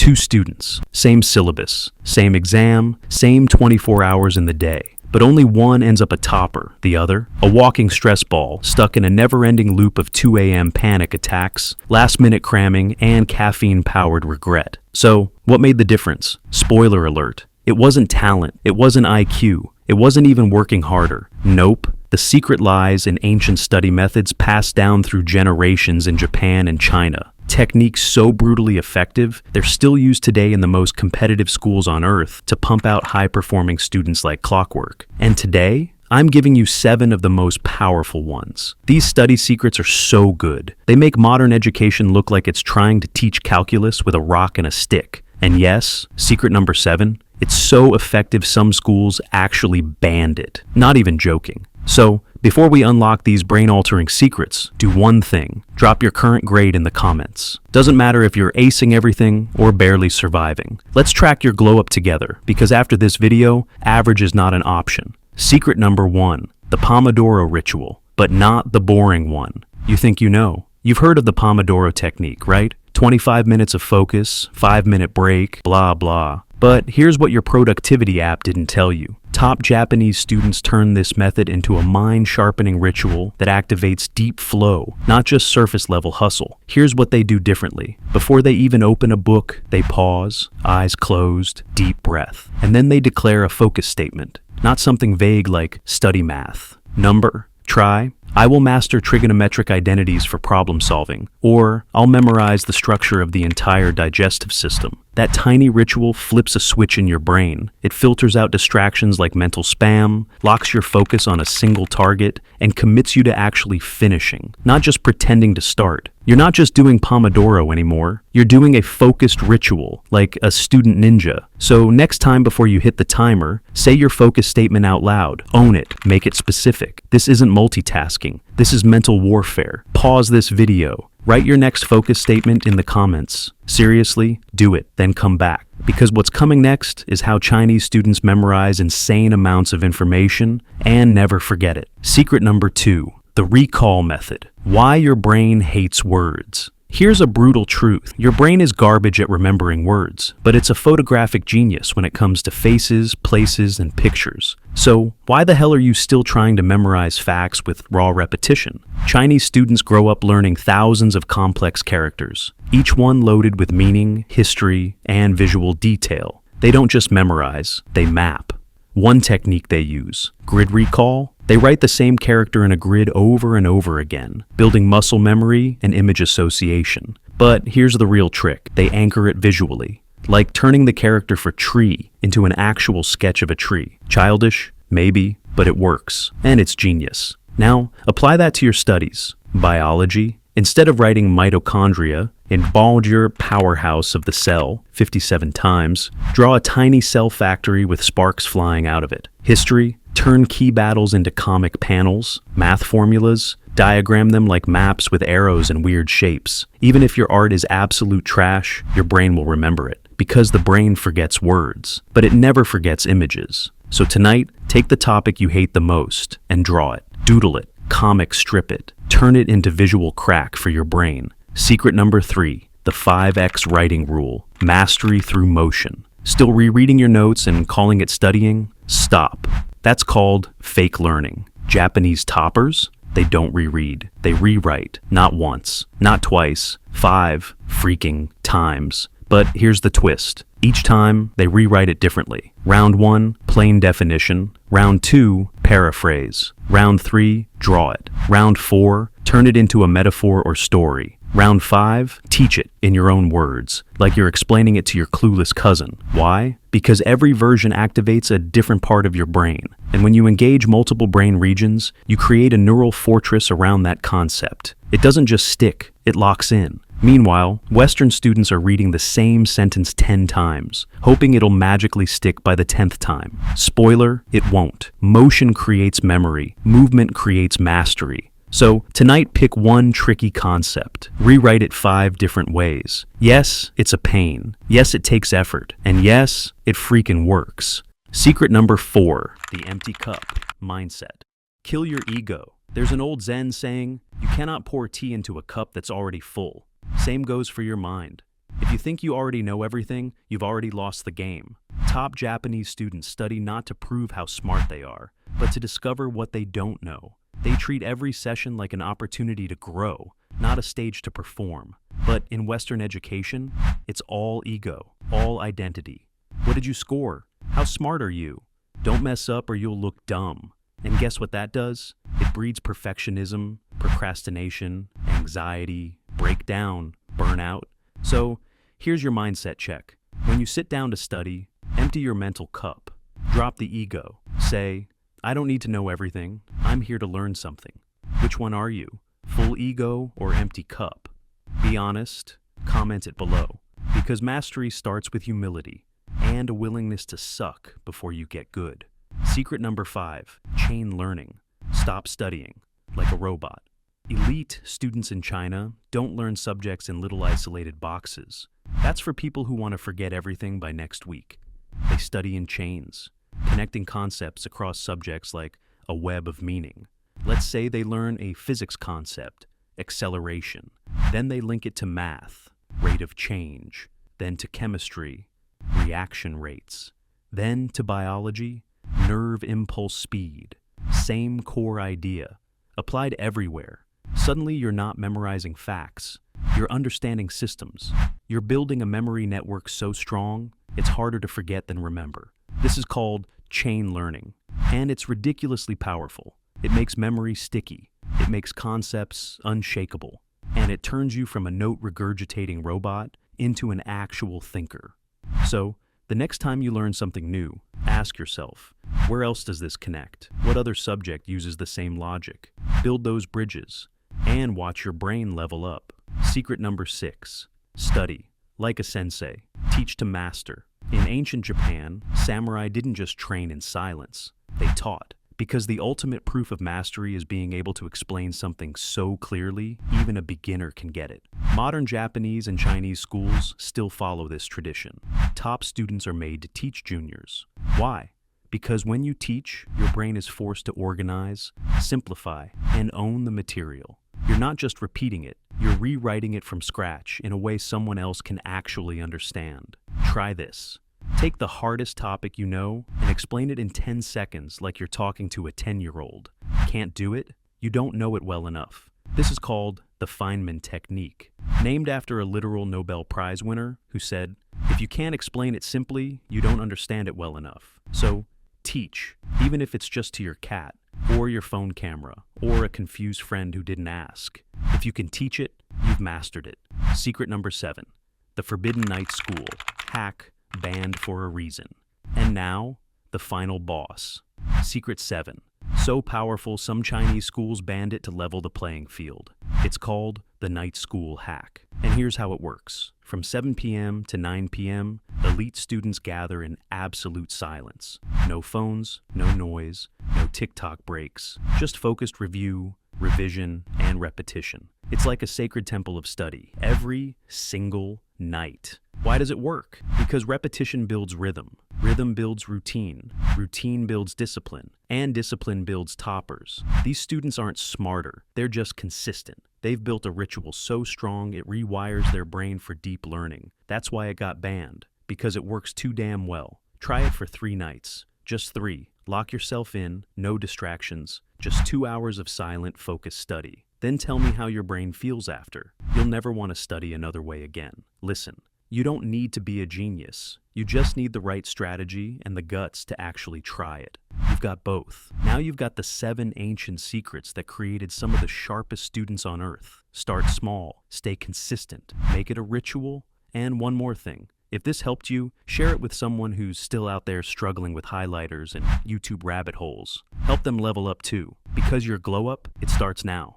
Two students, same syllabus, same exam, same 24 hours in the day. But only one ends up a topper, the other, a walking stress ball, stuck in a never-ending loop of 2 a.m. panic attacks, last-minute cramming, and caffeine-powered regret. So, what made the difference? Spoiler alert. It wasn't talent, it wasn't IQ, it wasn't even working harder. Nope. The secret lies in ancient study methods passed down through generations in Japan and China. Techniques so brutally effective, they're still used today in the most competitive schools on earth to pump out high-performing students like clockwork. And today, I'm giving you 7 of the most powerful ones. These study secrets are so good. They make modern education look like it's trying to teach calculus with a rock and a stick. And yes, secret number 7, it's so effective some schools actually banned it. Not even joking. So, before we unlock these brain-altering secrets, do one thing. Drop your current grade in the comments. Doesn't matter if you're acing everything or barely surviving. Let's track your glow up together, because after this video, average is not an option. Secret number 1, the Pomodoro ritual, but not the boring one. You think you know. You've heard of the PomodoroTechnique, right? 25 minutes of focus, 5-minute break, blah blah. But here's what your productivity app didn't tell you. Top Japanese students turn this method into a mind-sharpening ritual that activates deep flow, not just surface-level hustle. Here's what they do differently. Before they even open a book, they pause, eyes closed, deep breath. And then they declare a focus statement. Not something vague like study math. Number, try, I will master trigonometric identities for problem solving, or I'll memorize the structure of the entire digestive system. That tiny ritual flips a switch in your brain. It filters out distractions like mental spam, locks your focus on a single target, and commits you to actually finishing, not just pretending to start. You're not just doing Pomodoro anymore. You're doing a focused ritual, like a student ninja. So next time before you hit the timer, say your focus statement out loud. Own it. Make it specific. This isn't multitasking. This is mental warfare. Pause this video. Write your next focus statement in the comments. Seriously, do it, then come back. Because what's coming next is how Chinese students memorize insane amounts of information and never forget it. Secret number 2, the recall method. Why your brain hates words. Here's a brutal truth. Your brain is garbage at remembering words, but it's a photographic genius when it comes to faces, places, and pictures. So, why the hell are you still trying to memorize facts with raw repetition? Chinese students grow up learning thousands of complex characters, each one loaded with meaning, history, and visual detail. They don't just memorize, they map. One technique they use, grid recall. They write the same character in a grid over and over again, building muscle memory and image association. But here's the real trick. They anchor it visually, like turning the character for tree into an actual sketch of a tree. Childish? Maybe, but it works, and it's genius. Now, apply that to your studies. Biology. Instead of writing mitochondria, involve your powerhouse of the cell 57 times, draw a tiny cell factory with sparks flying out of it. History, turn key battles into comic panels. Math formulas, diagram them like maps with arrows and weird shapes. Even if your art is absolute trash, your brain will remember it, because the brain forgets words, but it never forgets images. So tonight, take the topic you hate the most and draw it, doodle it, comic strip it, turn it into visual crack for your brain. Secret number 3, the 5X writing rule, mastery through motion. Still rereading your notes and calling it studying? Stop. That's called fake learning. Japanese toppers? They don't reread. They rewrite. Not once, not twice, 5 freaking times. But here's the twist. Each time, they rewrite it differently. Round 1, plain definition. Round 2, paraphrase. Round 3, draw it. Round 4, turn it into a metaphor or story. Round 5, teach it in your own words, like you're explaining it to your clueless cousin. Why? Because every version activates a different part of your brain. And when you engage multiple brain regions, you create a neural fortress around that concept. It doesn't just stick, it locks in. Meanwhile, Western students are reading the same sentence 10 times, hoping it'll magically stick by the 10th time. Spoiler, it won't. Motion creates memory. Movement creates mastery. So, tonight pick one tricky concept. Rewrite it 5 different ways. Yes, it's a pain. Yes, it takes effort. And yes, it freaking works. Secret number 4, the empty cup mindset. Kill your ego. There's an old Zen saying, you cannot pour tea into a cup that's already full. Same goes for your mind. If you think you already know everything, you've already lost the game. Top Japanese students study not to prove how smart they are, but to discover what they don't know. They treat every session like an opportunity to grow, not a stage to perform. But in Western education, it's all ego, all identity. What did you score? How smart are you? Don't mess up or you'll look dumb. And guess what that does? It breeds perfectionism, procrastination, anxiety, breakdown, burnout. So, here's your mindset check. When you sit down to study, empty your mental cup. Drop the ego. Say, I don't need to know everything. I'm here to learn something. Which one are you? Full ego or empty cup? Be honest. Comment it below. Because mastery starts with humility and a willingness to suck before you get good. Secret number 5, chain learning. Stop studying like a robot. Elite students in China don't learn subjects in little isolated boxes. That's for people who want to forget everything by next week. They study in chains, connecting concepts across subjects like a web of meaning. Let's say they learn a physics concept, acceleration. Then they link it to math, rate of change. Then to chemistry, reaction rates. Then to biology, nerve impulse speed. Same core idea, applied everywhere. Suddenly you're not memorizing facts. You're understanding systems. You're building a memory network so strong, it's harder to forget than remember. This is called chain learning, and it's ridiculously powerful. It makes memory sticky. It makes concepts unshakable. And it turns you from a note regurgitating robot into an actual thinker. So, the next time you learn something new, ask yourself, where else does this connect? What other subject uses the same logic? Build those bridges, and watch your brain level up. Secret number 6, study. Like a sensei, teach to master. In ancient Japan, samurai didn't just train in silence, they taught. Because the ultimate proof of mastery is being able to explain something so clearly, even a beginner can get it. Modern Japanese and Chinese schools still follow this tradition. Top students are made to teach juniors. Why? Because when you teach, your brain is forced to organize, simplify, and own the material. You're not just repeating it, you're rewriting it from scratch in a way someone else can actually understand. Try this. Take the hardest topic you know and explain it in 10 seconds like you're talking to a 10-year-old. Can't do it? You don't know it well enough. This is called the Feynman technique, named after a literal Nobel Prize winner who said, if you can't explain it simply, you don't understand it well enough. So, teach, even if it's just to your cat, or your phone camera, or a confused friend who didn't ask. If you can teach it, you've mastered it. Secret number 7, the Forbidden Night School, hack, banned for a reason. And now, the final boss. Secret 7. So powerful, some Chinese schools banned it to level the playing field. It's called the Night School Hack. And here's how it works. From 7 p.m. to 9 p.m., elite students gather in absolute silence. No phones, no noise, no TikTok breaks, just focused review, revision, and repetition. It's like a sacred temple of study, every single night. Why does it work? Because repetition builds rhythm. Rhythm builds routine. Routine builds discipline. And discipline builds toppers. These students aren't smarter. They're just consistent. They've built a ritual so strong it rewires their brain for deep learning. That's why it got banned. Because it works too damn well. Try it for 3 nights. Just 3. Lock yourself in. No distractions. Just 2 hours of silent, focused study. Then tell me how your brain feels after. You'll never want to study another way again. Listen. You don't need to be a genius. You just need the right strategy and the guts to actually try it. You've got both. Now you've got the 7 ancient secrets that created some of the sharpest students on earth. Start small, stay consistent, make it a ritual, and one more thing. If this helped you, share it with someone who's still out there struggling with highlighters and YouTube rabbit holes. Help them level up too, because your glow up, it starts now.